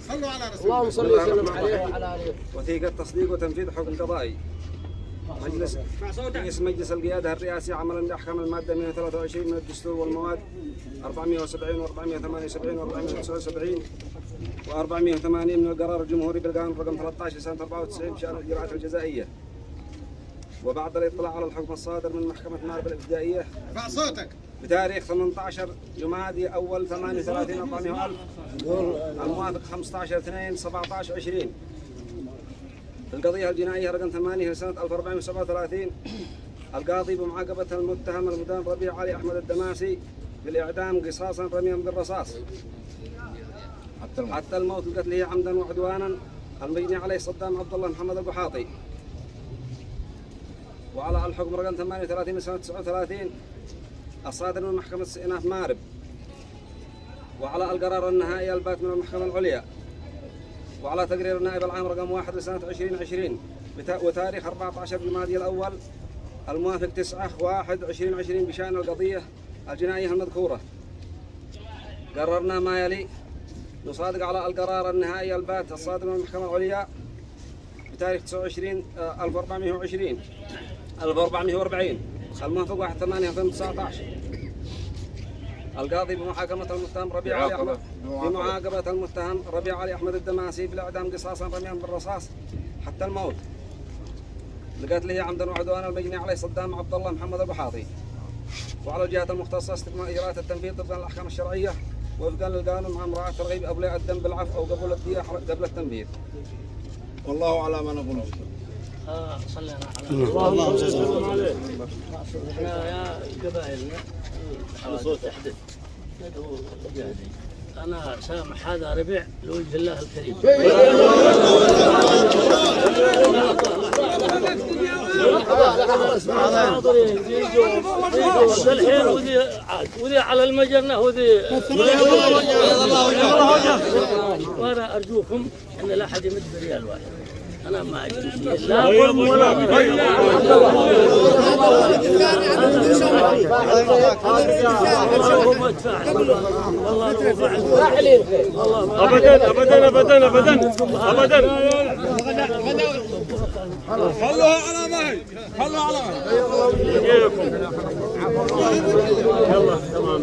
صلوا على رسول اللهم صل وسلم عليه وعلى آله. وثيقة تصديق وتنفيذ حكم قضائي. رئيس مجلس القيادة الرئاسي عملا بأحكام المادة 123 من الدستور والمواد 470 و478 و479 و480 من القرار الجمهوري بالقانون رقم 13 سنة 94 بشأن الإجراءات الجزائية. وبعد الاطلاع على الحكم الصادر من محكمة مارب الابتدائية ارفع صوتك بتاريخ 18 جمادي أول 38 400 ألف الموافق 15/2/17/20 القضية الجنائية رقم 8 لسنة 1437 القاضي بمعاقبة المتهم المدان ربيع علي أحمد الدماسي بالإعدام قصاصا رميا بالرصاص حتى الموت لقتله عمدا وعدوانا المجني عليه صدام عبد الله محمد القحاطي. وعلى الحكم رقم 38 لسنة 39 الصادر من محكمة استئناف مارب. وعلى القرار النهائي البات من المحكمة العليا. وعلى تقرير النائب العام رقم 1 لسنة 2020 وتاريخ 14 جمادي الأول الموافق 9/1/2020 بشأن القضية الجنائية المذكورة. قررنا ما يلي: نصادق على القرار النهائي البات الصادر من المحكمة العليا بتاريخ 29/1440 الموافق 1/8/2019 القاضي بمعاقبة المتهم ربيع علي أحمد الدماسي بالإعدام قصاصا رميا بالرصاص حتى الموت لقتله عمدا وعدوانا المجني عليه صدام عبد الله محمد القحاطي. وعلى الجهات المختصة استكمال إجراءات التنفيذ طبقا للأحكام الشرعية وفقا للقانون مع مراعاة ترغيب أولياء الدم بالعفو أو قبول الدية قبل التنفيذ. والله على ما نقول. صلينا على اللهم صل عليه. احنا يا قبائلنا تحدث ندعو أنا سامح هذا ربيع لوجه الله الكريم. الحين وذي على المجنة وذي وأنا أرجوكم أن لا أحد يمد بريال واحد. أنا ما أجري شيء لا ظلم ولا اللهم ادفع والله أبدا أبدا أبدا أبدا أبدا خلوها على مهل خلوها على مهل. يلا تمام.